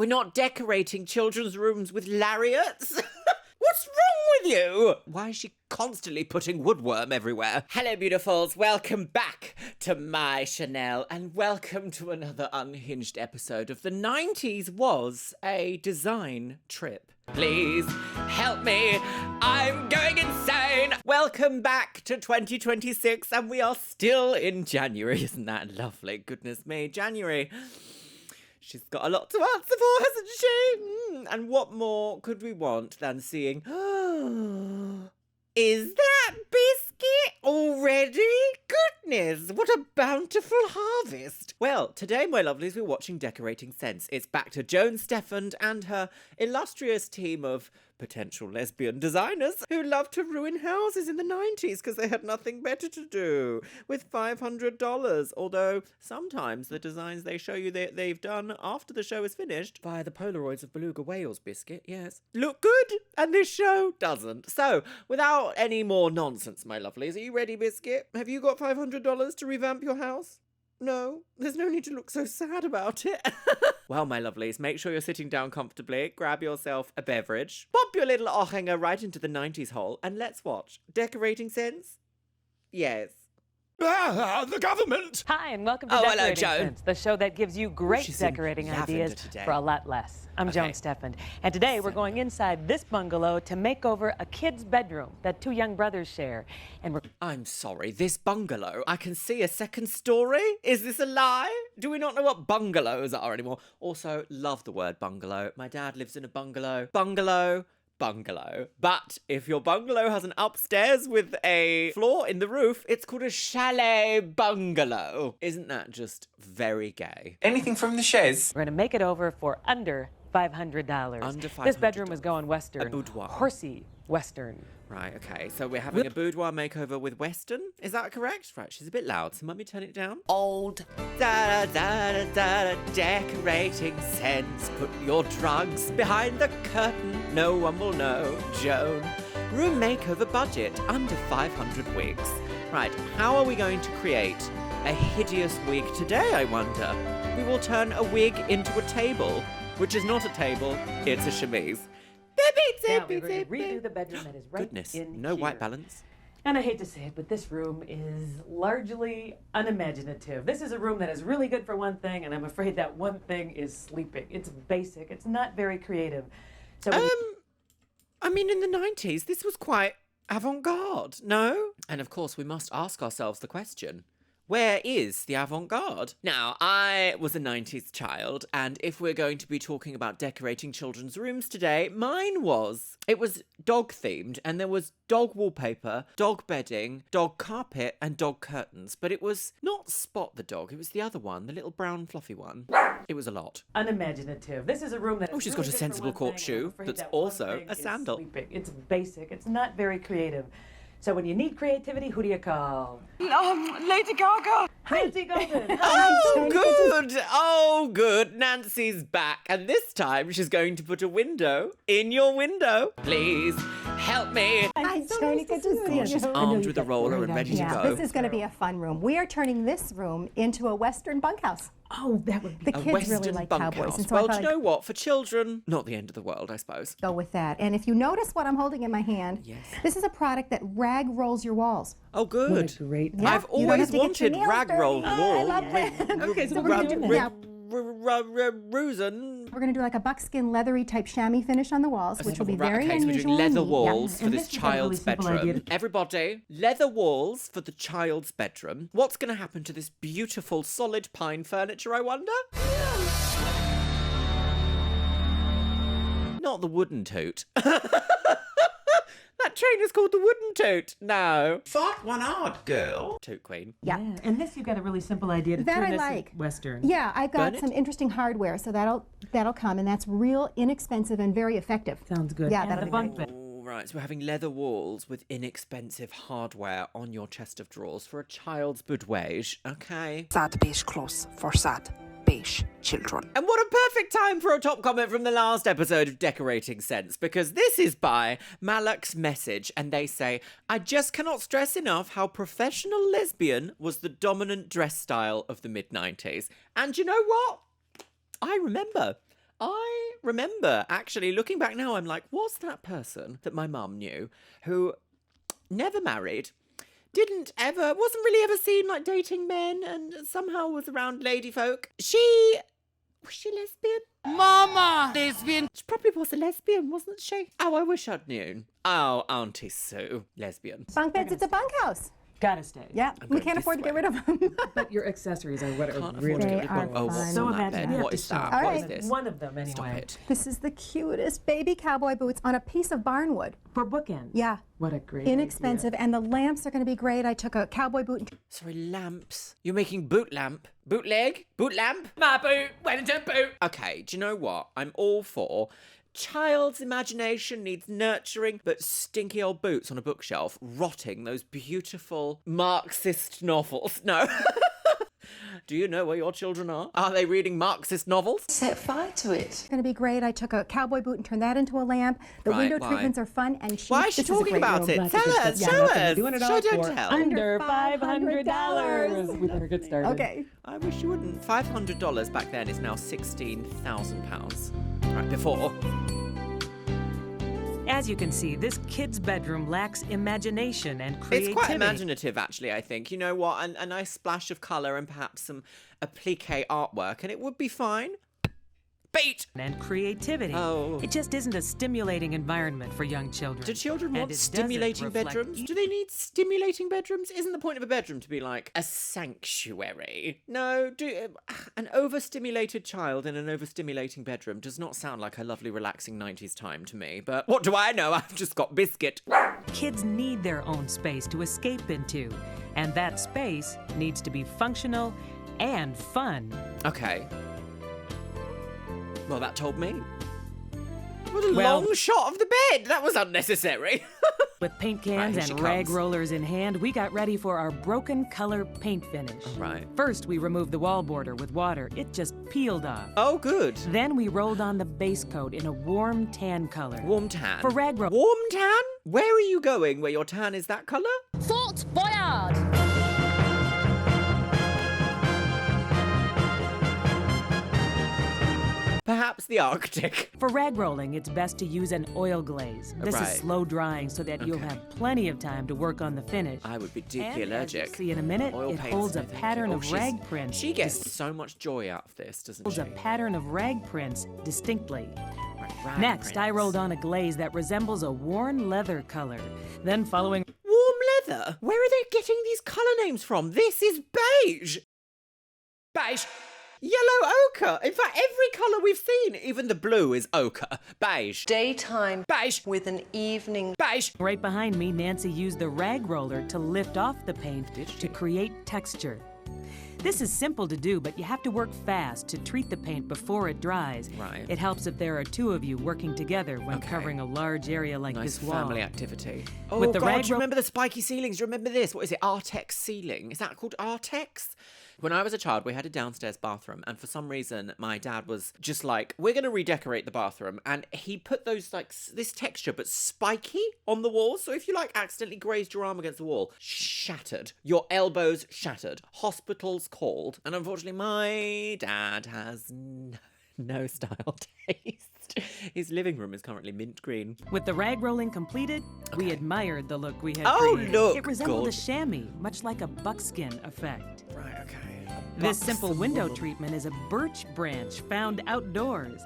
We're not decorating children's rooms with lariats. What's wrong with you? Why is she constantly putting woodworm everywhere? Hello, beautifuls. Welcome back to my Chanel, and welcome to another unhinged episode of The 90s Was a Design Trip. Please help me. I'm going insane. Welcome back to 2026, and we are still in January. Isn't that lovely? Goodness me, January. She's got a lot to answer for, hasn't she? And what more could we want than seeing... Is that biscuit already? Goodness, what a bountiful harvest. Well, today, my lovelies, we're watching Decorating Sense. It's back to Joan Steffand and her illustrious team of potential lesbian designers who loved to ruin houses in the 90s because they had nothing better to do with $500. Although sometimes the designs they show you they've done after the show is finished via the Polaroids of beluga whales, biscuit, yes, look good, and this show doesn't. So without any more nonsense, my lovelies, are you ready, biscuit? Have you got $500 to revamp your house? No, there's no need to look so sad about it. Well, my lovelies, make sure you're sitting down comfortably, grab yourself a beverage, pop your little Ochinger right into the 90s hole, and let's watch Decorating Sense? Yes. The government! Hi, and welcome to hello, Decorating Joan. Sense, the show that gives you great decorating ideas for a lot less. I'm Joan Steffand, and today we're going inside this bungalow to make over a kid's bedroom that two young brothers share. And I'm sorry, this bungalow? I can see a second story? Is this a lie? Do we not know what bungalows are anymore? Also, love the word bungalow. My dad lives in a bungalow. Bungalow. But if your bungalow has an upstairs with a floor in the roof, it's called a chalet bungalow. Isn't that just very gay? Anything from the chaise? we're going to make it over for under $500. Under $500. This bedroom is going Western. A boudoir. Horsey Western. Right, okay, so we're having a boudoir makeover with Western. Is that correct? Right, she's a bit loud, so let me turn it down. Old. Da da da da da. Decorating Sense. Put your drugs behind the curtain. No one will know. Joan. Room makeover budget under 500 wigs. Right, how are we going to create a hideous wig today, I wonder? We will turn a wig into a table, which is not a table, it's a chemise. Now we're going to redo the bedroom that is right Goodness, in no here. white balance. And I hate to say it, but this room is largely unimaginative. This is a room that is really good for one thing, and I'm afraid that one thing is sleeping. It's basic. It's not very creative. So I mean, in the 90s, this was quite avant-garde, no? And of course, we must ask ourselves the question, where is the avant-garde? Now, I was a 90s child, and if we're going to be talking about decorating children's rooms today, mine was. It was dog-themed, and there was dog wallpaper, dog bedding, dog carpet, and dog curtains. But it was not Spot the dog, it was the other one, the little brown fluffy one. It was a lot. unimaginative. This is a room that is she's really got a good for sensible one court thing, shoe and I'm afraid that's that one also thing a is sandal. sleeping. It's basic. It's not very creative. So when you need creativity, who do you call? Lady Gaga. Nancy Golden. Oh, good. Nancy's back. And this time she's going to put a window in your window. Please help me. Hi, Tony. Good to see you. She's armed with a roller and ready to go. This is going to be a fun room. We are turning this room into a Western bunkhouse. Oh, that would be The A kids Western really like bunkhouse. cowboys, and so Well, I do thought you know what? For children, not the end of the world, I suppose. I'd go with that. And if you notice what I'm holding in my hand, Yes. this is a product that rag rolls your walls. Oh, good. What a great. Yeah, I've you don't always have to get your wanted nails rag dirty. rolled I wall. love that. Okay, so we're we're going to doing do it. now. Rusen. We're going to do like a buckskin leathery type chamois finish on the walls, which will be very okay, so we're unusual. doing leather and neat. walls for And this this is a really child's simple bedroom. idea. Everybody, leather walls for the child's bedroom. What's going to happen to this beautiful solid pine furniture, I wonder? Not the wooden tote. That train is called the Wooden Tote. No. Thought one odd, girl. Tote Queen. Yeah. And this you've got a really simple idea to That turn I this like. Western. Yeah, I've got Bernard? some interesting hardware, so that'll come, and that's real inexpensive and very effective. Sounds good. Yeah, and that'll the be bunk great. bed. All right, so we're having leather walls with inexpensive hardware on your chest of drawers for a child's boudoir. Okay. Sad beige clothes for sad beige children. And what a perfect time for a top comment from the last episode of Decorating Sense, because this is by Malak's Message, and they say, I just cannot stress enough how professional lesbian was the dominant dress style of the mid-90s. And you know what? I remember. I remember, actually, looking back now, I'm like, what's that person that my mum knew who never married, wasn't really ever seen like dating men, and somehow was around lady folk. Was she lesbian? Mama! Lesbian! She probably was a lesbian, wasn't she? Oh, I wish I'd known. Oh, Auntie Sue. Lesbian. Bunk beds, it's a bunkhouse. Gotta stay. Yeah, we can't afford to get rid of them. But your accessories are what are Can't afford really to They get rid are of Oh, what's fun. so on that bed? imaginative. What is that? All What is right. this? One of them, anyway. Stop it. This is the cutest baby cowboy boots on a piece of barnwood. For bookends. Yeah. What a great Inexpensive, and the lamps are going to be great. I took a cowboy boot and Sorry, lamps. You're making boot lamp? Bootleg? Boot lamp? My boot went into a boot. Okay, do you know what? I'm all for child's imagination needs nurturing, but stinky old boots on a bookshelf rotting those beautiful Marxist novels. No. Do you know where your children are? Are they reading Marxist novels? Set fire to it. it's going to be great. I took a cowboy boot and turned that into a lamp. The Right, window why? treatments are fun and cheap. Why is she This a talking great about room. it? Lots of Tell good us, stuff. show Yeah, nothing. We're us. doing it Show, all don't for tell. under $500. $500. We better get started. Okay. I wish you wouldn't. $500 back then is now £16,000. Right, before. As you can see, this kid's bedroom lacks imagination and creativity. It's quite imaginative, actually, I think. You know what? A nice splash of colour and perhaps some applique artwork, and it would be fine. Beat! And creativity. Oh. It just isn't a stimulating environment for young children. Do children And want it doesn't stimulating reflect bedrooms? Do they need stimulating bedrooms? Isn't the point of a bedroom to be like a sanctuary? No, an overstimulated child in an overstimulating bedroom does not sound like a lovely, relaxing 90s time to me. But what do I know? I've just got biscuit. Kids need their own space to escape into, and that space needs to be functional and fun. Okay. Well, that told me. What a Well- long shot of the bed! That was unnecessary. With paint Right, cans here she and rag comes. rollers in hand, we got ready for our broken color paint finish. Right. First, we removed the wall border with water. It just peeled off. Oh, good. Then we rolled on the base coat in a warm tan color. Warm tan. For rag roll. Warm tan? Where are you going where your tan is that colour? Fort Boyard! Perhaps the Arctic. For rag rolling, it's best to use an oil glaze. This Right. is slow drying so that you'll Okay. have plenty of time to work on the finish. I would be deeply And as you'll allergic. see in a minute, Oil it paints, holds a no thank pattern you. of she's- rag prints. She gets so much joy out of this, doesn't Holds she? a pattern of rag prints distinctly. Right, rag Next, I prints. rolled on a glaze that resembles a worn leather color. Then following Warm leather? Where are they getting these colour names from? This is beige. Beige. Yellow ochre. In fact, every colour we've seen, even the blue is ochre. Beige. Daytime Beige. with an evening. Beige. right behind me, Nancy used the rag roller to lift off the paint Did she? to create texture. This is simple to do, but you have to work fast to treat the paint before it dries. Right. It helps if there are two of you working together when Okay. covering a large area like Nice this wall. family activity. Oh, With the God, rag do you ro- remember the spiky ceilings? Do you remember this? What is it? Artex ceiling. Is that called Artex? When I was a child, we had a downstairs bathroom, and for some reason, my dad was just like, we're going to redecorate the bathroom, and he put those, like, this texture, but spiky on the walls, so if you, like, accidentally grazed your arm against the wall, shattered. Your elbows shattered. Hospitals called. And unfortunately, my dad has no style taste. His living room is currently mint green. With the rag rolling completed, we admired the look we had Oh, created. look, It resembled a good. chamois, much like a buckskin effect. Right, okay. This simple window treatment is a birch branch found outdoors.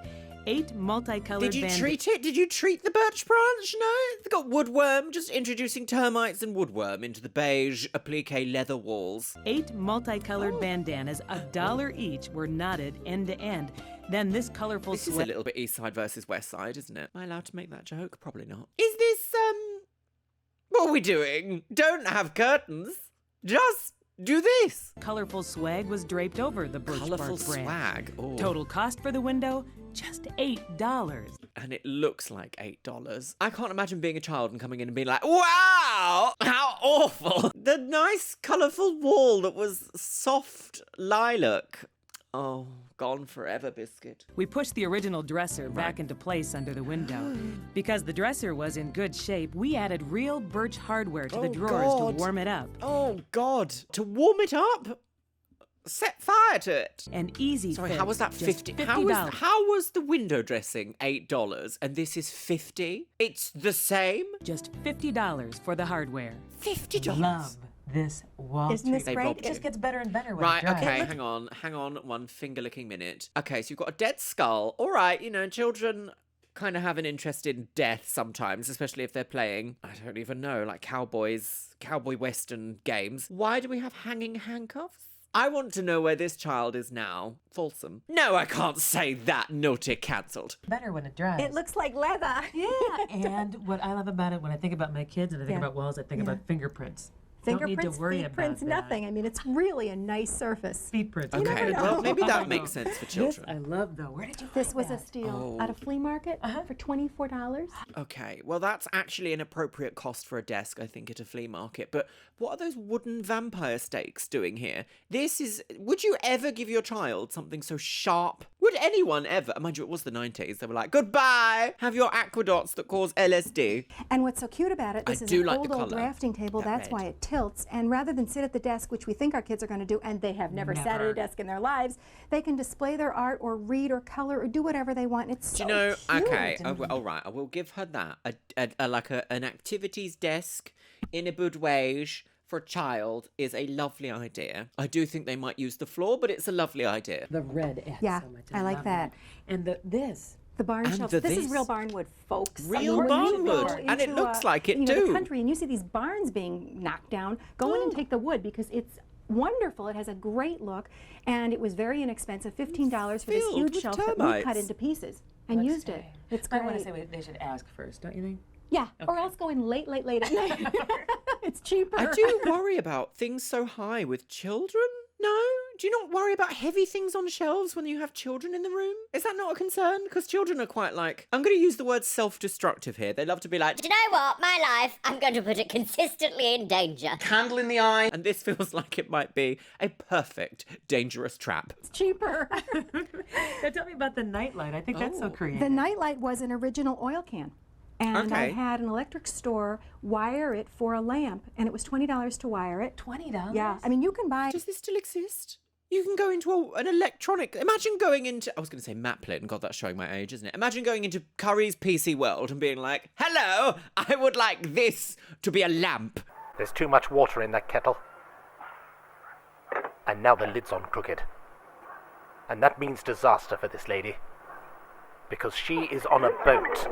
8 multicolored Did you treat it? Did you treat the birch branch? No? It's got woodworm, just introducing termites and woodworm into the beige applique leather walls. 8 multicolored bandanas, $1 each, were knotted end to end. Then this colorful This is a sweat. little bit East Side versus West Side, isn't it? Am I allowed to make that joke? Probably not. Is this, what are we doing? Don't have curtains. Just do this. Colorful swag was draped over the birch Colourful bark branch. swag. Ooh. Total cost for the window, just $8. And it looks like $8. I can't imagine being a child and coming in and being like, wow, how awful. The nice, colourful wall that was soft lilac. Oh, gone forever, biscuit. We pushed the original dresser back into place under the window. Because the dresser was in good shape, we added real birch hardware to the Oh, drawers God. to warm it up. Oh, God. To warm it up? set fire to it. An easy Sorry, fix, how was that just 50? $50. How was the window dressing $8 and this is 50? It's the same? Just $50 for the hardware. $50. Love this wall Isn't this They great? robbed It just gets better and better when Right, it dries. okay, hang on, one finger-licking minute. Okay, so you've got a dead skull. All right, you know, children kind of have an interest in death sometimes, especially if they're playing, I don't even know, like cowboy western games. Why do we have hanging handcuffs? I want to know where this child is now. Folsom. No, I can't say that. Note it cancelled. Better when it dries. It looks like leather. Yeah, and what I love about it, when I think about my kids and I think Yeah. about walls, I think Yeah. about fingerprints. Fingerprints, Don't need to worry feet prints, about that. nothing. I mean, it's really a nice surface. Feet prints. Okay, never know. well, maybe I that know. makes sense for This children. I love, though. Where did you This find was a that? steal at a flea market for $24. Okay, well, that's actually an appropriate cost for a desk, I think, at a flea market. But what are those wooden vampire stakes doing here? Would you ever give your child something so sharp? Would anyone ever? Mind you, it was the 90s. They were like, goodbye, have your aquedots that cause LSD. And what's so cute about it, this is do an like the old colour, drafting table. that That's red. why it tilts. And rather than sit at the desk, which we think our kids are going to do, and they have never sat at Never. a desk in their lives, they can display their art or read or color or do whatever they want. It's Do so you know, cute. okay, all right, I will give her that. An activities desk in a boudoir for a child is a lovely idea. I do think they might use the floor, but it's a lovely idea. The red adds Yeah, so much. I like love that. And this. The barn And shelf. the This is this. real barnwood, folks. Real when you go barnwood, and it into, looks like it you know, too. the country, and you see these barns being knocked down. Go in and take the wood because it's wonderful. It has a great look, and it was very inexpensive. $15 for this Filled huge with shelf that we termites. cut into pieces and Let's used it. say. It's I great. want to say they should ask first, don't you think? Yeah, or else go in late at night. It's cheaper. I do worry about things so high with children. No? Do you not worry about heavy things on shelves when you have children in the room? Is that not a concern? Because children are quite like, I'm going to use the word self-destructive here. They love to be like, Do you know what? My life, I'm going to put it consistently in danger. candle in the eye. And this feels like it might be a perfect, dangerous trap. It's cheaper. Now tell me about the nightlight. I think that's so creative. The nightlight was an original oil can. And I Okay. had an electric store wire it for a lamp, and it was $20 to wire it. $20? Yeah, I mean, you can buy. Does this still exist? You can go into an electronic... Imagine going into... I was going to say Maplin. God, that's showing my age, isn't it? Imagine going into Curry's PC World and being like, hello, I would like this to be a lamp. There's too much water in that kettle. And now the lid's on crooked. And that means disaster for this lady. Because she is on a boat.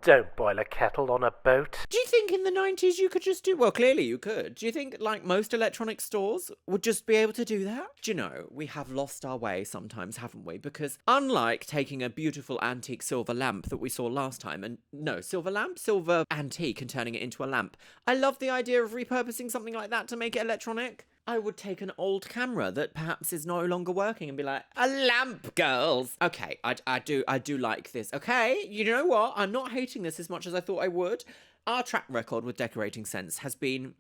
Don't boil a kettle on a boat. Do you think in the 90s you could just do... Well, clearly you could. Do you think, like, most electronic stores would just be able to do that? Do you know, we have lost our way sometimes, haven't we? Because unlike taking a beautiful antique silver lamp that we saw last time, and no, silver antique and turning it into a lamp, I love the idea of repurposing something like that to make it electronic. I would take an old camera that perhaps is no longer working and be like, a lamp, girls. Okay, I do like this. Okay, you know what? I'm not hating this as much as I thought I would. Our track record with Decorating Sense has been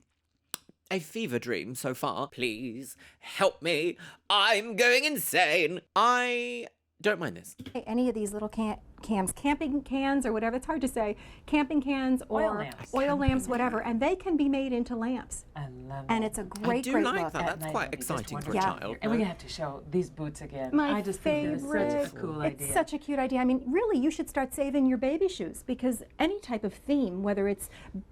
a fever dream so far. Please help me. I'm going insane. I don't mind this. Any of these little cans, camping cans or whatever, it's hard to say, camping cans or Oil lamps. whatever, and they can be made into lamps. I love it. And it's a great, I do great like look. that. At That's night quite it'll be just exciting for a wonderful. child. And we're going to have to show these boots again. My I just think that favorite. it's such a cool idea. It's such a cute idea. I mean, really, you should start saving your baby shoes because any type of theme, whether it's,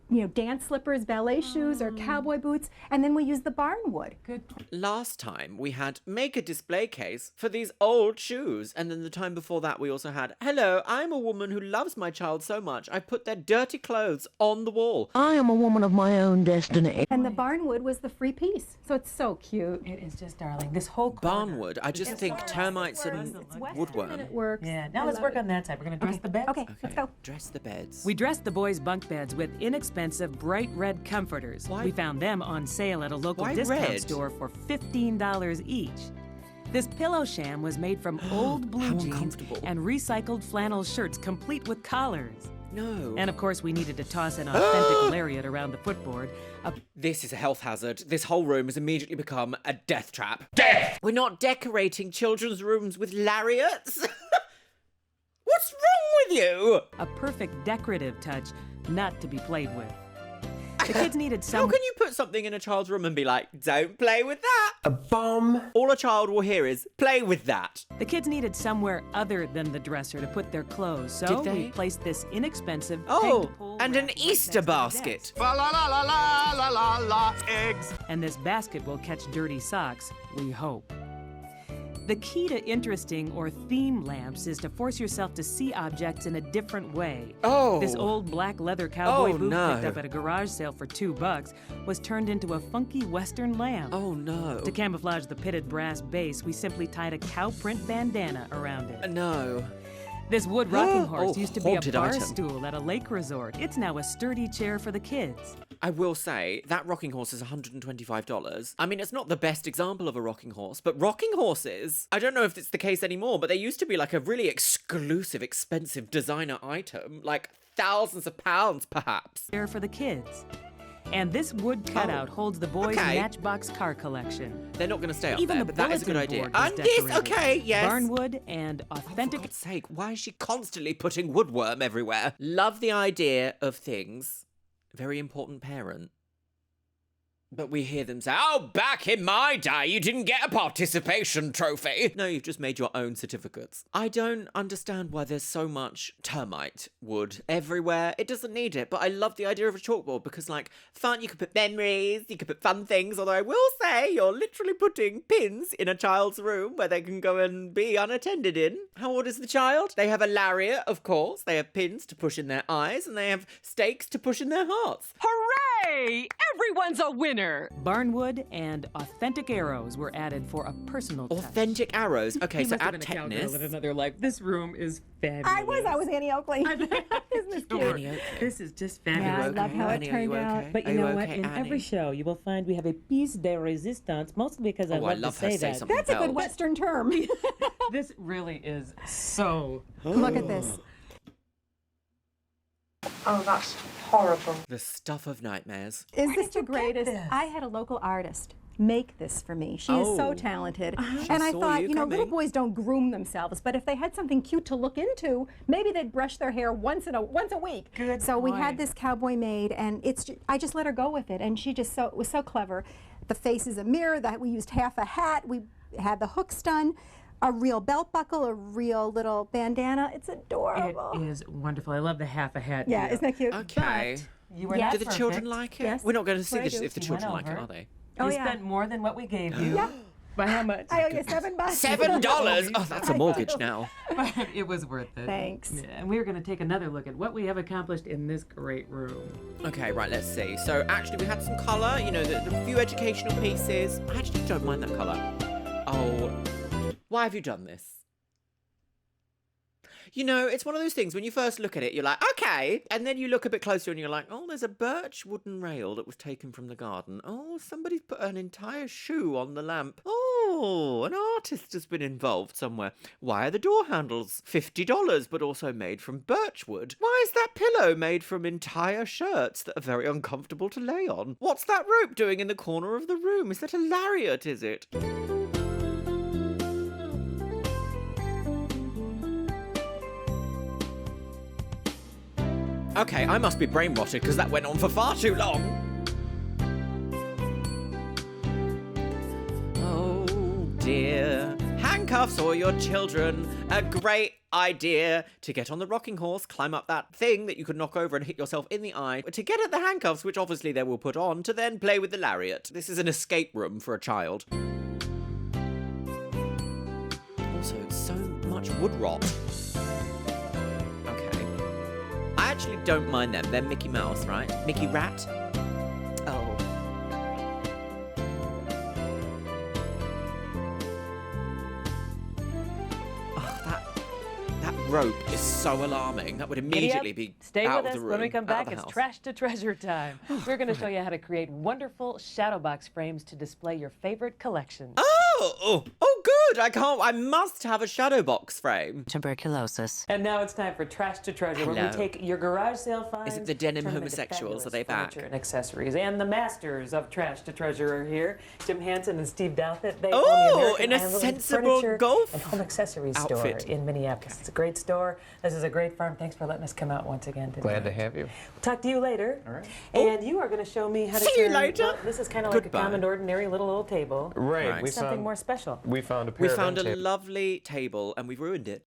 you know, dance slippers, ballet shoes, or cowboy boots, and then we use the barnwood. Good. Last time we had make a display case for these old shoes, and then the time before that we also had, hello, I'm a woman who loves my child so much I put their dirty clothes on the wall. I am a woman of my own destiny. And the barnwood was the free piece, so it's so cute. It is just darling. This whole corner. Barnwood, I just think termites and It's Western woodworm. and it works. Yeah. Now I let's love work it. on that side. We're going to dress the beds. Okay, let's go. Dress the beds. We dressed the boys' bunk beds with inexpensive bright red comforters. Why- We found them on sale at a local Why discount red? store for $15 each. This pillow sham was made from old blue How jeans uncomfortable. and recycled flannel shirts complete with collars. No. And of course, we needed to toss an authentic lariat around the footboard. This is a health hazard. This whole room has immediately become a death trap. Death! We're not decorating children's rooms with lariats. What's wrong with you? A perfect decorative touch, not to be played with. The kids needed How some. can you put something in a child's room and be like, don't play with that? A bomb. All a child will hear is, play with that. The kids needed somewhere other than the dresser to put their clothes, so Did they? we placed this inexpensive Oh, peg-to-pole and an rack right Easter next to the basket. desk. La la la la la la la la eggs. And this basket will catch dirty socks, we hope. The key to interesting or theme lamps is to force yourself to see objects in a different way. Oh. This old black leather cowboy Oh, boot no. picked up at a garage sale for $2 was turned into a funky Western lamp. Oh, no. To camouflage the pitted brass base, we simply tied a cow print bandana around it. No. This wood rocking horse Oh, used to be a haunted bar item. stool at a lake resort. It's now a sturdy chair for the kids. I will say, that rocking horse is $125. I mean, it's not the best example of a rocking horse, but rocking horses, I don't know if it's the case anymore, but they used to be like a really exclusive, expensive designer item, like thousands of pounds, perhaps. Chair for the kids. And this wood cutout holds the boys' okay. Matchbox car collection. They're not going to stay up Even there, the but that is a good bulletin idea. board was And this, decorated. okay, yes. Barnwood and Oh, authentic. for God's sake, why is she constantly putting woodworm everywhere? Love the idea of things. Very important parent. But we hear them say, oh, back in my day, you didn't get a participation trophy. No, you've just made your own certificates. I don't understand why there's so much termite wood everywhere. It doesn't need it, but I love the idea of a chalkboard because, like, fun, you could put memories, you could put fun things, although I will say you're literally putting pins in a child's room where they can go and be unattended in. How old is the child? They have a lariat, of course. They have pins to push in their eyes, and they have stakes to push in their hearts. Hooray! Everyone's a winner! Barnwood and authentic arrows were added for a personal touch. Authentic arrows. Okay, so add tetanus. Another life. This room is fabulous. I was Annie Oakley. Isn't this cute? Annie Oakley. This is just Yeah, fabulous. I love how it Annie, are you turned out. okay? But Are you know you what? okay, In Annie? every show, you will find we have a piece de resistance, mostly because I Oh, I love love to her say say that. something That's a good else. Western term. This really is so. Look at this. Oh, that's horrible. The stuff of nightmares. Is this the greatest? I had a local artist make this for me. She is so Oh. talented. She And I saw thought, you little coming. boys don't groom themselves, but if they had something cute to look into, maybe they'd brush their hair once a week. Good so we point. had this cowboy made, and I just let her go with it, and she just was so clever. The face is a mirror. That we used half a hat. We had the hooks done. A real belt buckle, a real little bandana. It's adorable. It is wonderful. I love the half a hat. Yeah, deal. isn't that cute? Okay. You were Yeah. not Do the perfect. children like it? Yes. We're not going to see What I this do. if the You children went like it, over. are they? Oh, You yeah. spent more than what we gave you. Yeah. By how much? I owe you $7. $7? Oh, that's a mortgage now. But it was worth it. Thanks. Yeah, and we're going to take another look at what we have accomplished in this great room. Okay, right, let's see. So actually we had some colour, you know, the few educational pieces. I actually don't mind that colour. Oh, why have you done this? You know, it's one of those things, when you first look at it, you're like, okay. And then you look a bit closer and you're like, oh, there's a birch wooden rail that was taken from the garden. Oh, somebody's put an entire shoe on the lamp. Oh, an artist has been involved somewhere. Why are the door handles $50 but also made from birch wood? Why is that pillow made from entire shirts that are very uncomfortable to lay on? What's that rope doing in the corner of the room? Is that a lariat, is it? Okay, I must be brainwashed because that went on for far too long. Oh dear. Handcuffs or your children. A great idea to get on the rocking horse, climb up that thing that you could knock over and hit yourself in the eye, to get at the handcuffs, which obviously they will put on, to then play with the lariat. This is an escape room for a child. Also, it's so much wood rot. I actually don't mind them. They're Mickey Mouse, right? Mickey Rat? Oh. Oh, that rope is so alarming. That would immediately be Stay out with of us the room. when we come out back. of the It's house. trash to treasure time. We're going to show you how to create wonderful shadow box frames to display your favorite collections. Oh! Oh, good. I must have a shadow box frame. Tuberculosis. And now it's time for Trash to Treasure, where Hello. we take your garage sale finds. Is it the denim turn them into homosexuals? fabulous Are they back? furniture and accessories. And the masters of Trash to Treasure are here. Jim Hansen and Steve Douthit. They own the American in a Island sensible Furniture golf and home accessories store outfit. in Minneapolis. It's a great store. This is a great farm. Thanks for letting us come out once again today. Glad to have you. Talk to you later. All right. And you are going to show me how to See you turn- later. well, this is kind of like Goodbye. a common, ordinary little old table. Right. We Something found more special. we found a pair We of found end a tables. lovely table and we've ruined it.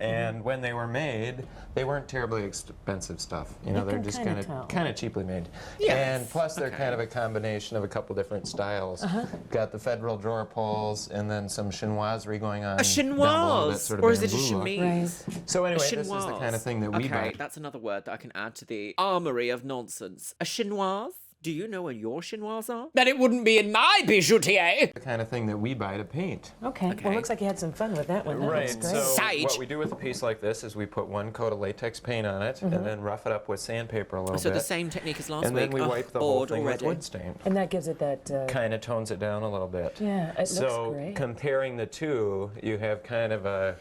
And when they were made, they weren't terribly expensive stuff. You know, You they're can just kinda tell. kind of cheaply made. Yes. And plus, they're Okay. kind of a combination of a couple different styles. Got the federal drawer pulls and then some chinoiserie going on. A down below, that chinoise, sort of or is it a bamboo look. chemise? So anyway, A this is the chinoise. kind of thing that we Okay, buy. that's another word that I can add to the armory of nonsense. A chinoise? Do you know where your chinoises are? Then it wouldn't be in my bijoutier. The kind of thing that we buy to paint. Okay. Well, looks like you had some fun with that one. That Right. was great. So Sage. what we do with a piece like this is we put one coat of latex paint on it and then rough it up with sandpaper a little So bit. the same technique as last and week. then we Oh, wipe the whole bored thing already. with wood stain. And that gives it that. Kind of tones it down a little bit. Yeah, it So looks great. comparing the two, you have kind of a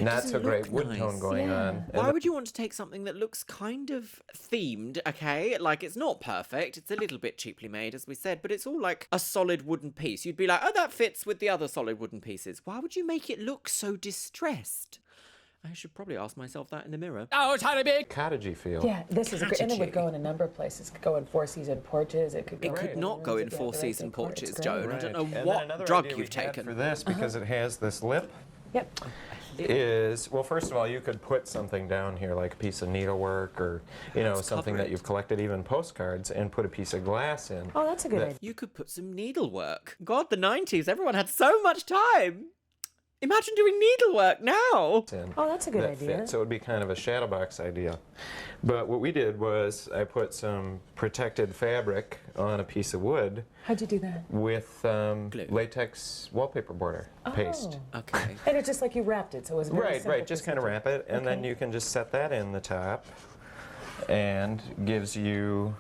not doesn't so great look wood nice. tone going Yeah. on. Why would you want to take something that looks kind of themed, okay? Like, it's not perfect. It's a little bit cheaply made, as we said, but it's all like a solid wooden piece. You'd be like, oh, that fits with the other solid wooden pieces. Why would you make it look so distressed? I should probably ask myself that in the mirror. Oh, tiny big. cottagey feel? Yeah, this is great. And it would Cottagey. go in a number of places. It could go in four-season porches. It could go It could in not go rooms in if you have the right four-season decor. It's porches, great. Joan. I don't know And then what another drug idea you've we had taken. for this, because it has this lip, Yep. is, well, first of all, you could put something down here, like a piece of needlework or, you know, something cover that it. you've collected, even postcards, and put a piece of glass in. Oh, that's a good That- idea. You could put some needlework. God, the 90s, everyone had so much time. Imagine doing needlework now. in Oh, that's a good that idea. fit. So it would be kind of a shadow box idea. But what we did was I put some protected fabric on a piece of wood How'd you do that? with latex wallpaper border paste. Okay. And it's just like you wrapped it, so it was very Right, simple right. Just kind of procedure. wrap it, and then Okay. you can just set that in the top, and gives you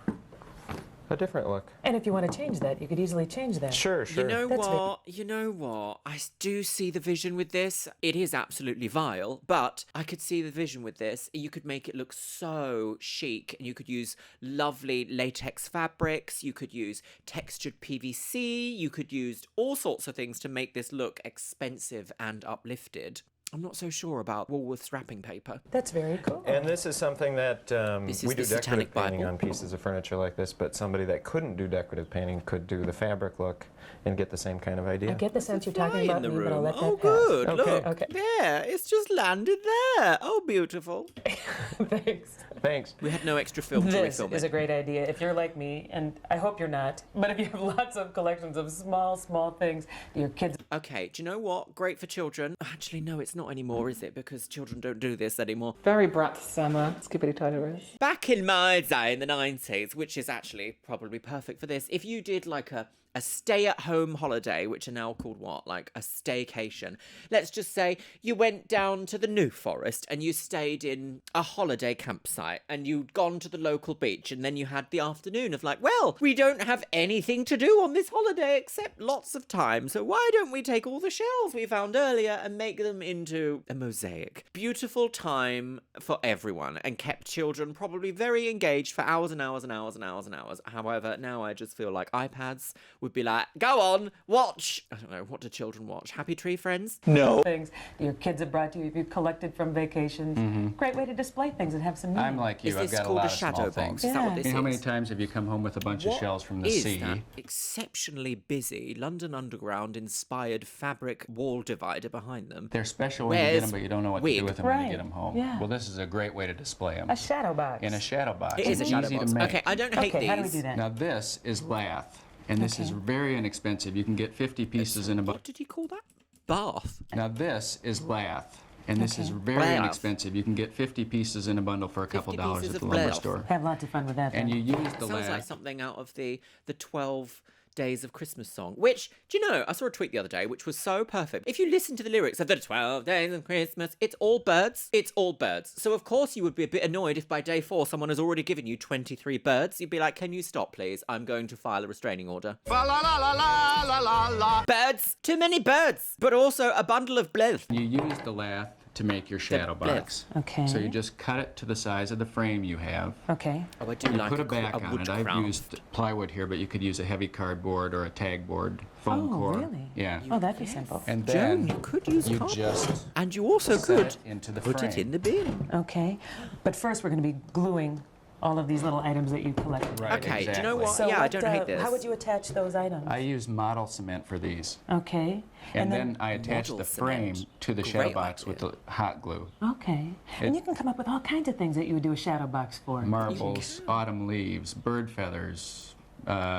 a different look. And if you want to change that, you could easily change that. Sure, sure. You know That's very- what? You know what? I do see the vision with this. It is absolutely vile, but I could see the vision with this. You could make it look so chic, and you could use lovely latex fabrics. You could use textured PVC. You could use all sorts of things to make this look expensive and uplifted. I'm not so sure about Woolworth's wrapping paper. That's very cool. And this is something that This is we do the Satanic decorative painting Bible. on pieces of furniture like this, but somebody that couldn't do decorative painting could do the fabric look and get the same kind of idea. I get the sense you're talking Fly in about the me, but I'll room. let that Oh, pass. good. Okay. Look. Okay. There. It's just landed there. Oh, beautiful. Thanks. Thanks. We had no extra film to This refilm is it. a great idea. If you're like me, and I hope you're not, but if you have lots of collections of small things, your kids. Okay, do you know what? Great for children. Actually, no, it's not anymore, is it? Because children don't do this anymore. Very brat summer. Skippity toddlers. Back in my day, in the 90s, which is actually probably perfect for this, if you did like a stay-at-home holiday, which are now called what? Like a staycation. Let's just say you went down to the New Forest and you stayed in a holiday campsite and you'd gone to the local beach, and then you had the afternoon of like, well, we don't have anything to do on this holiday except lots of time, so why don't we take all the shells we found earlier and make them into a mosaic? Beautiful time for everyone, and kept children probably very engaged for hours and hours and hours and hours and hours. However, now I just feel like iPads would be like, go on, watch. I don't know, what do children watch? Happy Tree Friends? No. Things your kids have brought to you, if you've collected from vacations. Great way to display things and have some meaning. I'm like you. Is I've this got a called lot a of small shadow things. box? Is that what this You know, how many is? times have you come home with a bunch of What shells from the is sea? that exceptionally busy London Underground inspired fabric wall divider behind them? They're special when you get Where's them, but you don't know what to wig? do with them when you Right. get them home. Yeah. Well, this is a great way to display them. A shadow box. In a shadow box. It is a It's shadow easy box. to make. Okay, I don't hate Okay, these. how do we do that? Now this is lath, and this is very inexpensive. You can get 50 pieces in a What bundle. did he call that? Bath. Now this is lath, and this is very Lath. inexpensive. You can get 50 pieces in a bundle for a couple 50 dollars pieces at the of lumber lath. store. Have lots of fun with that. And then. you use the Sounds like lath. something out of the 12 Days of Christmas song, which, do you know, I saw a tweet the other day, which was so perfect. If you listen to the lyrics of the 12 Days of Christmas, it's all birds. It's all birds. So, of course, you would be a bit annoyed if by day 4 someone has already given you 23 birds. You'd be like, can you stop, please? I'm going to file a restraining order. Fa la la la la la la la. Birds! Too many birds! But also a bundle of blith. You use the lath to make your shadow box. Okay. So you just cut it to the size of the frame you have. Okay. Oh, I do You like put a back on it. woodcraft. I've used plywood here, but you could use a heavy cardboard or a tag board, foam core. Really? Yeah. Oh, that'd be simple. And then Joan, you could use you cardboard. just And you also set could it into the put frame. it in the bin. Okay. But first, we're going to be gluing all of these little items that you collected. Right, Okay, do you know exactly. what? So Yeah, I what, don't hate this. How would you attach those items? I use model cement for these. Okay. And then I attach Model the frame cement. to the Great shadow box idea. with the hot glue. Okay. And you can come up with all kinds of things that you would do a shadow box for. Marbles, autumn leaves, bird feathers,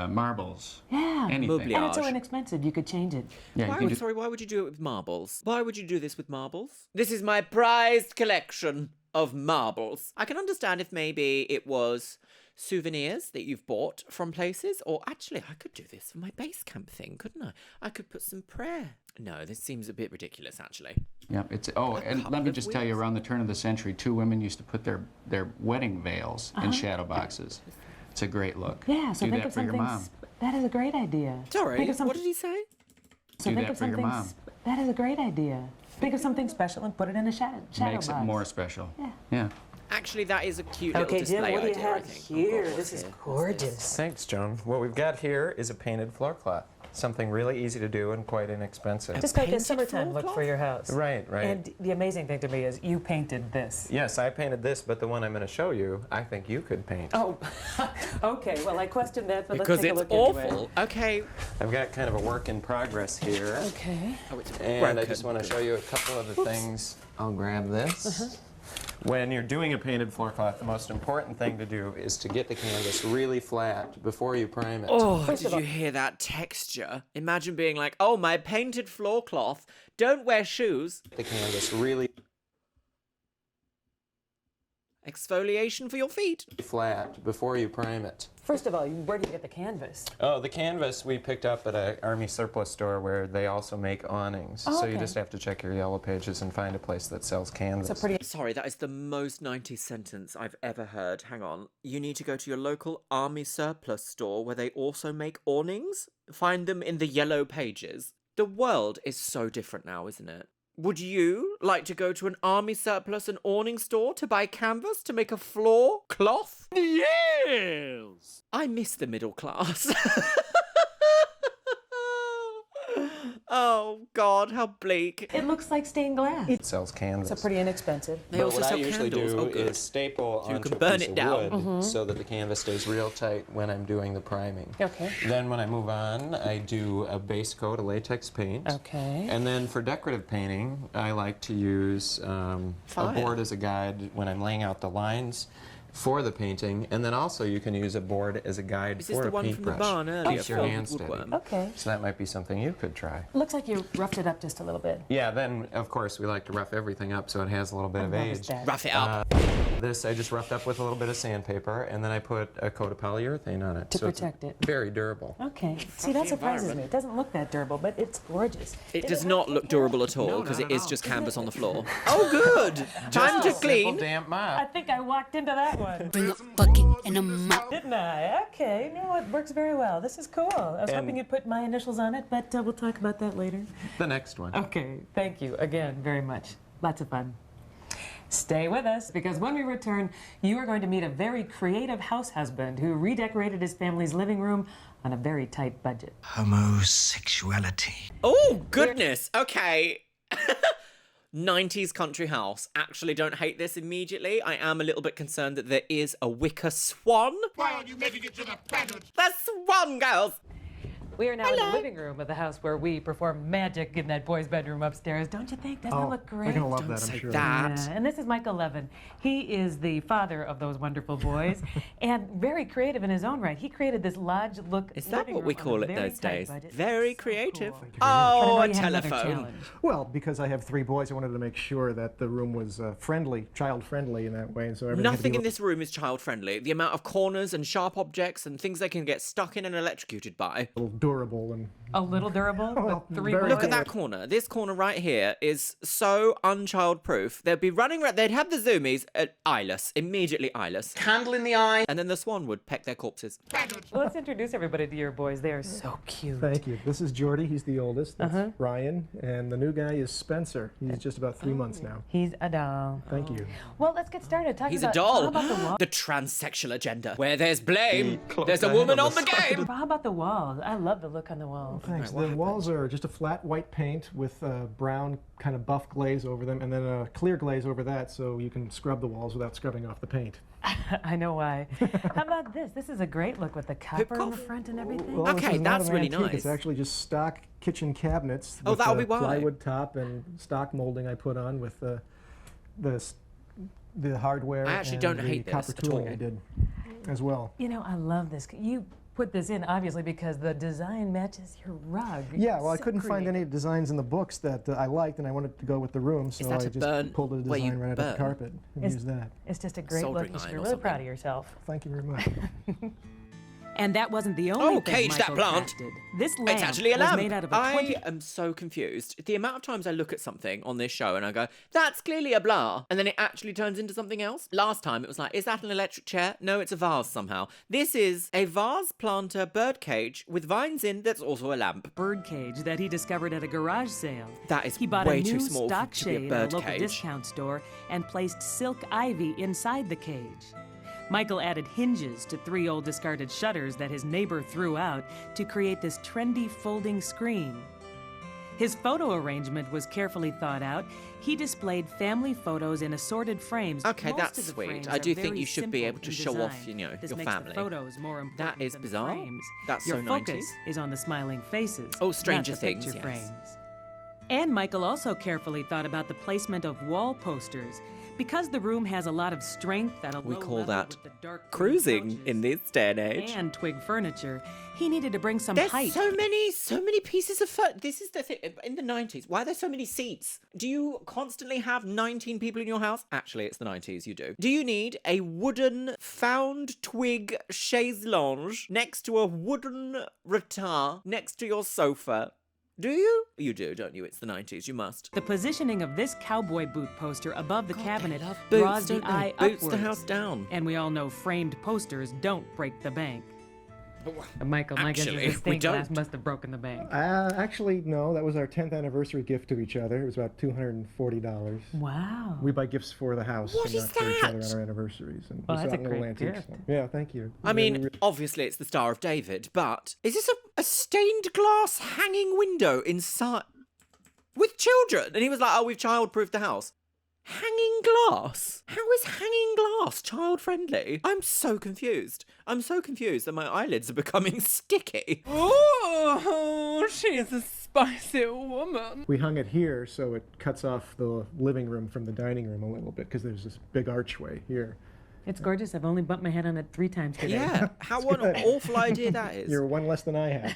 marbles. Yeah. Anything. And it's so inexpensive, you could change it. Yeah, Why you would, sorry, why would you do it with marbles? Why would you do this with marbles? This is my prized collection of marbles. I can understand if maybe it was souvenirs that you've bought from places, or actually I could do this for my base camp thing, couldn't I? I could put some prayer. No, this seems a bit ridiculous, actually. Yeah, it's and let me just tell you, around the turn of the century, 2 women used to put their wedding veils in shadow boxes. It's a great look. Yeah, so do think that of for your something. mom. That is a great idea. Sorry, Think of what did he say? So Do think that of for your something. mom. That is a great idea. Think of something special and put it in a shadow Makes box. it more special. Yeah. Yeah. Actually, that is a cute little Okay, display Jim, what do you idea, I have think. here? Oh, God, This is what's gorgeous. Thanks, Joan. What we've got here is a painted floor cloth. Something really easy to do and quite inexpensive. Just like a painted summertime floor look for your house. Right, right. And the amazing thing to me is you painted this. Yes, I painted this, but the one I'm going to show you, I think you could paint. Oh, okay. Well, I questioned that, but Because let's take a it's look awful. anyway. Okay. I've got kind of a work in progress here. Okay. Oh, it's And I broken. just want to show you a couple of the things. I'll grab this. When you're doing a painted floor cloth, the most important thing to do is to get the canvas really flat before you prime it. Oh, First did of all- you hear that texture? Imagine being like, oh, my painted floor cloth. Don't wear shoes. The canvas really Exfoliation for your feet. flat before you prime it. First of all, where do you get the canvas? Oh, the canvas we picked up at an Army surplus store where they also make awnings. Oh, So you okay. just have to check your yellow pages and find a place that sells canvas. It's a pretty. Sorry, that is the most 90s sentence I've ever heard. Hang on. You need to go to your local army surplus store where they also make awnings. Find them in the yellow pages. The world is so different now, isn't it? Would you like to go to an army surplus and awning store to buy canvas to make a floor cloth? Yes! I miss the middle class. Oh, God, how bleak. It looks like stained glass. It sells canvas. So pretty inexpensive. They But also what I sell usually candles. do Oh, good. is staple So you onto can a burn piece it of down. wood so that the canvas stays real tight when I'm doing the priming. Okay. Then when I move on, I do a base coat of latex paint. Okay. And then for decorative painting, I like to use a Fire. board as a guide when I'm laying out the lines for the painting, and then also you can use a board as a guide Is this for the a one from the paintbrush. barn earlier? Keeps your from hand steady. Woodworm? Okay. So that might be something you could try. Looks like you roughed it up just a little bit. Yeah, then of course we like to rough everything up so it has a little bit of noticed age. that. Rough it up. This I just roughed up with a little bit of sandpaper, and then I put a coat of polyurethane on it. To so it's protect it. Very durable. Okay. See, that surprises me. It doesn't look that durable, but it's gorgeous. It does not look durable at all because it is no. just canvas on the floor. Oh, good. Time to Just a simple clean. damp I mop. think I walked into that one. Bring a bucket and a mop. Didn't I? Okay. No, it works very well. This is cool. I was hoping you'd put my initials on it, but we'll talk about that later. The next one. Okay. Thank you again very much. Lots of fun. Stay with us, because when we return, you are going to meet a very creative house husband who redecorated his family's living room on a very tight budget. Homosexuality. Oh, goodness. Okay. 90s country house. Actually, don't hate this immediately. I am a little bit concerned that there is a wicker swan. Why aren't you making it to the pageant? The swan, girls. We are now in the living room of the house where we perform magic in that boy's bedroom upstairs. Don't you think? Doesn't it look great? They're gonna love Don't that, say I'm sure. that. Yeah, and this is Michael Levin. He is the father of those wonderful boys and very creative in his own right. He created this lodge look. Is that living what we room on call a it very those tight days? budget. Very So creative. cool. Oh, But I know a you had another telephone. challenge. Well, because I have 3 boys, I wanted to make sure that the room was friendly, child-friendly in that way, and so everything had to Nothing be in this room is child friendly. The amount of corners and sharp objects and things they can get stuck in and electrocuted by. a little durable and A little durable, Well, but 3 very Look at boys. that corner. This corner right here is so unchild-proof. They'd be running around. They'd have the zoomies eyeless, immediately eyeless. Candle in the eye. And then the Swan would peck their corpses. Well, let's introduce everybody to your boys. They are so cute. Thank you. This is Jordy. He's the oldest. That's Ryan. And the new guy is Spencer. He's just about 3 months now. He's a doll. Thank you. Well, let's get started. He's a doll. How about the wall? The transsexual agenda. Where there's blame, there's a woman on the game. How about the walls? I love the look on the walls. Thanks. The walls are just a flat white paint with brown kind of buff glaze over them and then a clear glaze over that so you can scrub the walls without scrubbing off the paint. I know why. How about this? This is a great look with the copper in the front and everything. Well, Okay, this is not that's an really antique. nice. It's actually just stock kitchen cabinets. Oh, with that'll a be why. plywood top and stock molding I put on with the hardware I actually and don't the hate this copper at tooling all. I did as well. You know, I love this. You put this in, obviously, because the design matches your rug. Yeah, well, I So couldn't find creative. any designs in the books that I liked, and I wanted to go with the room, so that I a just burn pulled a where you design right out of the burn? carpet and used that. It's just a great Soldering look. You should be iron or really proud something. of yourself. Thank you very much. And that wasn't the only Oh, thing cage that Michael plant. crafted. This lamp It's actually a was lamp. made out of a I 20 am so confused. The amount of times I look at something on this show and I go, that's clearly a blah, and then it actually turns into something else. Last time it was like, is that an electric chair? No, it's a vase somehow. This is a vase planter bird cage with vines in that's also a lamp. bird cage that he discovered at a garage sale. That is He bought way a new too small stock to be a shade bird at a local cage. discount store and placed silk ivy inside the cage. Michael added hinges to 3 old discarded shutters that his neighbor threw out to create this trendy folding screen. His photo arrangement was carefully thought out. He displayed family photos in assorted frames. Okay, Most that's of the sweet. frames I are do think very you should be simple able to in show off, design. This your makes family. The photos more important That is than bizarre. The frames. That's Your so focus 90s. is on the smiling faces. Oh, Stranger not the Things, picture yes. frames. And Michael also carefully thought about the placement of wall posters. Because the room has a lot of strength at a We low call level that with the dark green cruising couches in this day and age. and twig furniture, he needed to bring some There's height. so many pieces of furniture. This is the thing. In the 90s, why are there so many seats? Do you constantly have 19 people in your house? Actually, it's the 90s, you do. Do you need a wooden found twig chaise lounge next to a wooden rattan next to your sofa? Do you? You do, don't you? It's the 90s. You must. The positioning of this cowboy boot poster above the cabinet love draws boots, the don't they? eye Boots the upwards. house down. And we all know framed posters don't break the bank. Michael, my guess is Actually, the we stained glass don't. must have broken the bank. Actually, no, that was our 10th anniversary gift to each other. It was about $240. Wow. We buy gifts for the house What and is not for each other that? on our anniversaries. And Well, we that's got a little great antiques. gift. Yeah, thank you. I mean, obviously it's the Star of David, but is this a stained glass hanging window inside with children? And he was like, oh, we've child-proofed the house. Hanging glass? How is hanging glass child-friendly? I'm so confused. I'm so confused that my eyelids are becoming sticky. Oh, she's a spicy woman. We hung it here so it cuts off the living room from the dining room a little bit because there's this big archway here. It's gorgeous. I've only bumped my head on it 3 times today. Yeah, what an awful idea that is. You're one less than I had.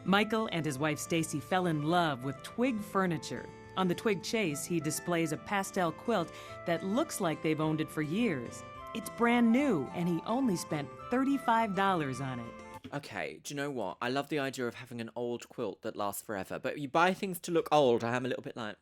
Michael and his wife Stacy fell in love with twig furniture. On the twig chase, he displays a pastel quilt that looks like they've owned it for years. It's brand new, and he only spent $35 on it. Okay, do you know what? I love the idea of having an old quilt that lasts forever, but you buy things to look old, I am a little bit like...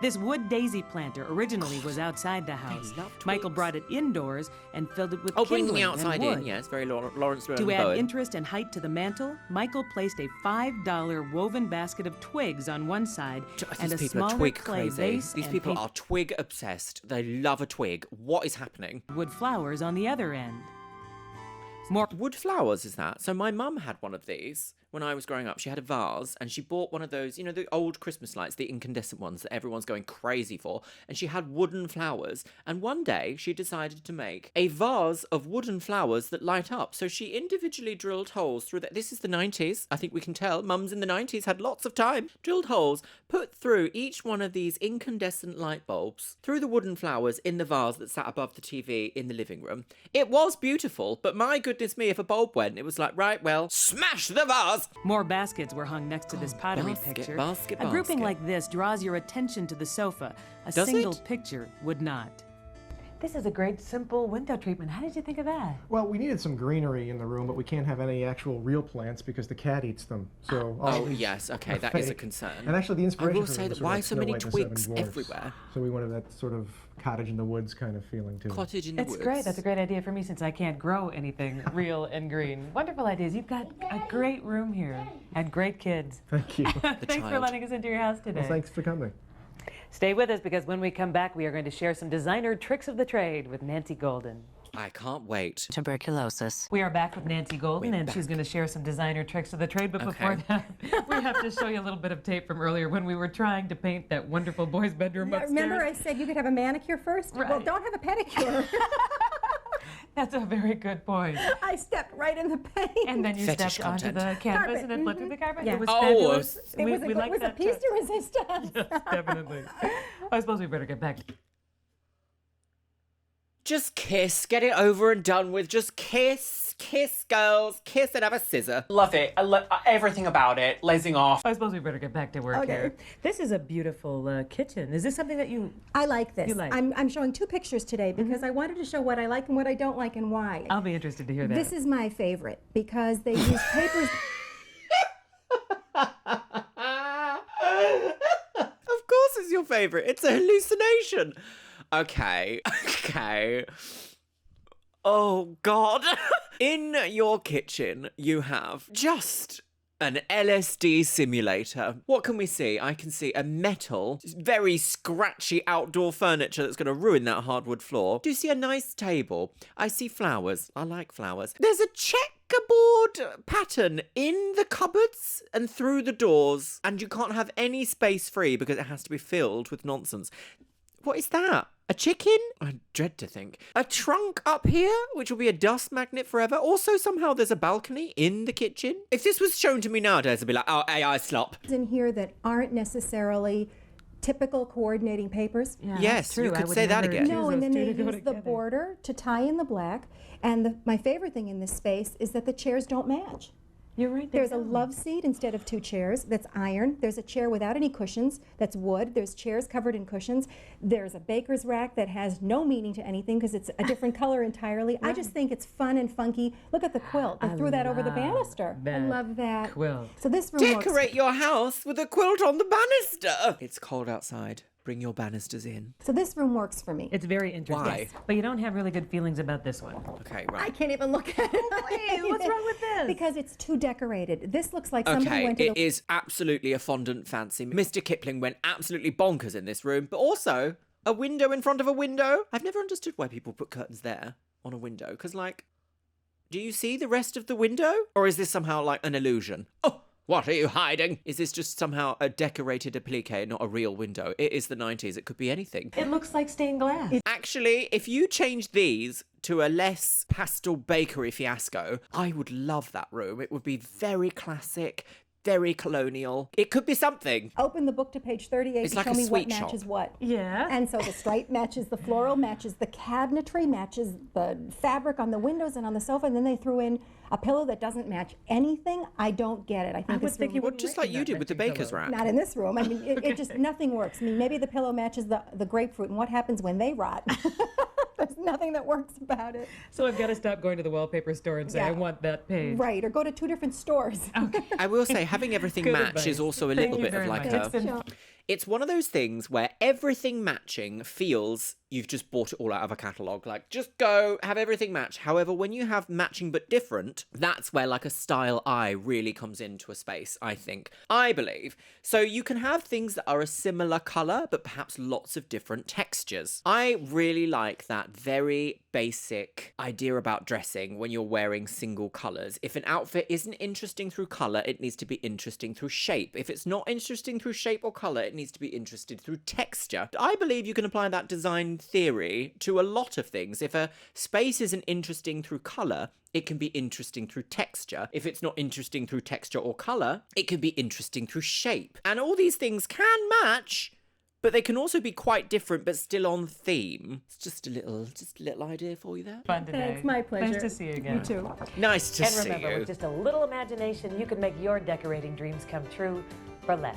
This wood daisy planter originally was outside the house. Michael brought it indoors and filled it with bringing kindling the outside and wood. in, yes, very Lawrence Llewellyn To add Bowen. interest and height to the mantel, Michael placed a $5 woven basket of twigs on one side and a These people are smaller twig clay crazy. vase These and people paper are twig obsessed. They love a twig. What is happening? wood flowers on the other end. Wood flowers, is that? So my mum had one of these when I was growing up. She had a vase and she bought one of those, you know, the old Christmas lights, the incandescent ones that everyone's going crazy for. And she had wooden flowers. And one day she decided to make a vase of wooden flowers that light up. So she individually drilled holes through that. This is the 90s. I think we can tell. Mums in the 90s had lots of time. Drilled holes, put through each one of these incandescent light bulbs through the wooden flowers in the vase that sat above the TV in the living room. It was beautiful, but my goodness me, if a bulb went, it was like, right, well, smash the vase! More baskets were hung next to this pottery picture. basket, A grouping basket. like this draws your attention to the sofa. A Does single it? picture would not. This is a great, simple window treatment. How did you think of that? Well, we needed some greenery in the room, but we can't have any actual real plants because the cat eats them. So yes, okay, that is a concern. And actually, the inspiration I will for say them that was why sort so of many like Snow White and the twigs Seven Dwarfs. everywhere? So we wanted that sort of cottage in the woods kind of feeling too. Cottage in the It's woods. great. That's a great idea for me since I can't grow anything real and green. Wonderful ideas. You've got a great room here and great kids. Thank you. Thanks for letting us into your house today. Well, thanks for coming. Stay with us because when we come back, we are going to share some designer tricks of the trade with Nancy Golden. I can't wait. Tuberculosis. We are back with Nancy Golden, and she's going to share some designer tricks of the trade. But before that, we have to show you a little bit of tape from earlier when we were trying to paint that wonderful boy's bedroom upstairs. Remember I said you could have a manicure first? Right. Well, don't have a pedicure. That's a very good point. I stepped right in the paint. And then you Fetish stepped onto content. the canvas Carpet, and then flipped through the carpet. Yeah. It was Oh, fabulous. It was we liked a that piece touch. de resistance. Yes, definitely. I suppose we better get back. Just kiss. Get it over and done with. Just kiss. Kiss, girls. Kiss and have a scissor. Love it. I love everything about it. Lazing off. I suppose we better get back to work here. This is a beautiful kitchen. Is this something that you... I like this. You like? I'm showing two pictures today because I wanted to show what I like and what I don't like and why. I'll be interested to hear that. This is my favorite because they use papers. Of course it's your favourite. It's a hallucination. Okay. Okay. Oh, God. In your kitchen, you have just an LSD simulator. What can we see? I can see a metal, very scratchy outdoor furniture that's going to ruin that hardwood floor. Do you see a nice table? I see flowers. I like flowers. There's a checkerboard pattern in the cupboards and through the doors, and you can't have any space free because it has to be filled with nonsense. What is that? A chicken? I dread to think. A trunk up here, which will be a dust magnet forever. Also, somehow there's a balcony in the kitchen. If this was shown to me nowadays, I'd be like, oh, AI slop. In here that aren't necessarily typical coordinating papers. Yeah, Yes, that's true. you I could would say that never again. choose No, and those then two they to go use the together. border to tie in the black. And my favorite thing in this space is that the chairs don't match. You're right. There's a love seat instead of two chairs that's iron. There's a chair without any cushions that's wood. There's chairs covered in cushions. There's a baker's rack that has no meaning to anything because it's a different color entirely. I just think it's fun and funky. Look at the quilt. They threw that over the banister. I love that. Quilt. So this room works. Decorate your house with a quilt on the banister. It's cold outside. Bring your banisters in. So this room works for me. It's very interesting. Why? But you don't have really good feelings about this one. Okay, I right. can't even look at it. What's wrong with this? Because it's too decorated. This looks like somebody Okay, went to it is absolutely a fondant fancy. Mr. Kipling went absolutely bonkers in this room, but also a window in front of a window. I've never understood why people put curtains there on a window, because, like, do you see the rest of the window? Or is this somehow like an illusion? Oh! What are you hiding? Is this just somehow a decorated applique, not a real window? It is the 90s. It could be anything. It looks like stained glass. Actually, if you change these to a less pastel bakery fiasco, I would love that room. It would be very classic, very colonial. It could be something. Open the book to page 38 It's to like show a me what sweet shop. matches what. Yeah. And so the stripe matches the floral, matches the cabinetry, matches the fabric on the windows and on the sofa, and then they threw in a pillow that doesn't match anything. I don't get it. I think this room, Well, just like you did with the baker's rack. not in this room. I mean, it just, nothing works. I mean, maybe the pillow matches the grapefruit, and what happens when they rot? There's nothing that works about it. So I've got to stop going to the wallpaper store and say, I want that page. Right, or go to two different stores. I will say, having everything Good match advice. is also a Thank little you bit of very like much. a... It's one of those things where everything matching feels you've just bought it all out of a catalogue. Like, just go, have everything match. However, when you have matching but different, that's where like a style eye really comes into a space, I think. I believe. So you can have things that are a similar colour, but perhaps lots of different textures. I really like that very basic idea about dressing when you're wearing single colours. If an outfit isn't interesting through colour, it needs to be interesting through shape. If it's not interesting through shape or colour, it needs to be interested through texture. I believe you can apply that design theory to a lot of things. If a space isn't interesting through colour, it can be interesting through texture. If it's not interesting through texture or colour, it can be interesting through shape. And all these things can match, but they can also be quite different, but still on theme. It's just a little idea for you there. Fun today. Thanks, my pleasure. Nice to see you again. You too. Nice to And see remember, you. with just a little imagination, you can make your decorating dreams come true for less.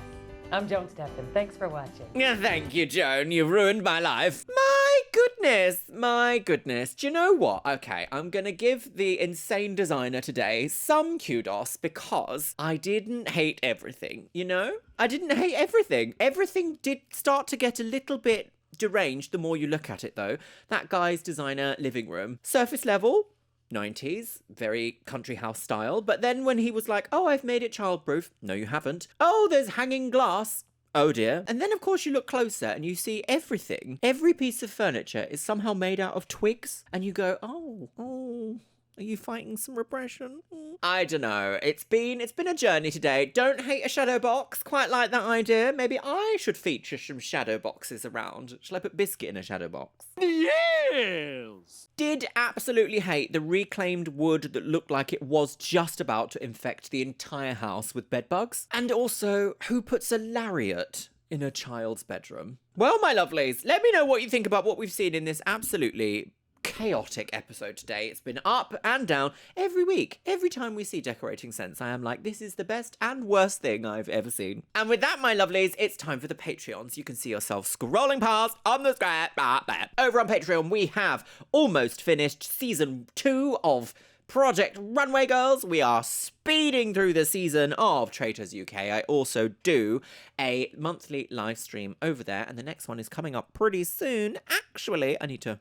I'm Joan Stephan. Thanks for watching. Yeah, thank you, Joan. You've ruined my life. My goodness. Goodness, my goodness. Do you know what? Okay, I'm gonna give the insane designer today some kudos because I didn't hate everything, you know? I didn't hate everything. Everything did start to get a little bit deranged the more you look at it, though. That guy's designer living room. Surface level, 90s, very country house style. But then when he was like, oh, I've made it childproof. No, you haven't. Oh, there's hanging glass. Oh dear. And then of course you look closer and you see everything. Every piece of furniture is somehow made out of twigs. And you go, oh, are you fighting some repression? I don't know. It's been a journey today. Don't hate a shadow box. Quite like that idea. Maybe I should feature some shadow boxes around. Shall I put Biscuit in a shadow box? Yes! Did absolutely hate the reclaimed wood that looked like it was just about to infect the entire house with bedbugs. And also, who puts a lariat in a child's bedroom? Well, my lovelies, let me know what you think about what we've seen in this absolutely chaotic episode today. It's been up and down every week. Every time we see Decorating Sense, I am like, this is the best and worst thing I've ever seen. And with that, my lovelies, it's time for the Patreons. You can see yourself scrolling past on the screen. Over on Patreon, we have almost finished season 2 of Project Runway Girls. We are speeding through the season of Traitors UK. I also do a monthly live stream over there, and the next one is coming up pretty soon. Actually, I need to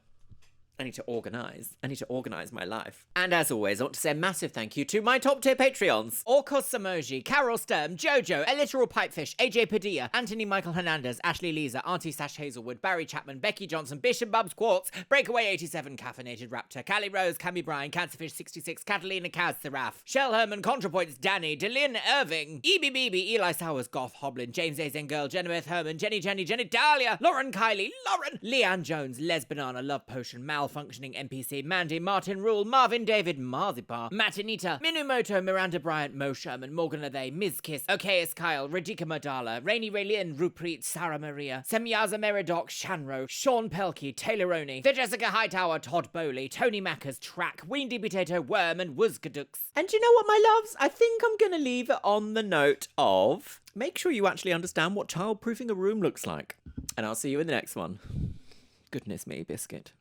organize my life. And as always, I want to say a massive thank you to my top tier Patreons. Orkos Samoji, Carol Sturm, Jojo, A Literal Pipefish, AJ Padilla, Anthony Michael Hernandez, Ashley Lisa, Auntie Sash Hazelwood, Barry Chapman, Becky Johnson, Bishop Bubs Quartz, Breakaway 87, Caffeinated Raptor, Callie Rose, Cammy Bryan, Cancerfish 66, Catalina Kaz Seraph, Shell Herman, ContraPoints, Danny, Delyn Irving, EBBB, Eli Sowers, Goth Hoblin, James Azen Girl, Genevieve Herman, Jenny, Dahlia, Lauren Kylie, Leanne Jones, Les Banana, Love Potion, Malfunctioning NPC, Mandy, Martin Rule, Marvin David, Marzibar, Matinita, Minumoto, Miranda Bryant, Mo Sherman, Morgan Lathay, Ms. Kiss, Okayas Kyle, Radhika Madala, Rainy Raylin, Rupreet, Sarah Maria, Semyaza Meridoc, Shanro, Sean Pelkey, Taylor Oney, The Jessica Hightower, Todd Bowley, Tony Mackers, Track, Weedy Potato, Worm, and Wuzkadooks. And you know what, my loves? I think I'm gonna leave it on the note of make sure you actually understand what childproofing a room looks like. And I'll see you in the next one. Goodness me, Biscuit.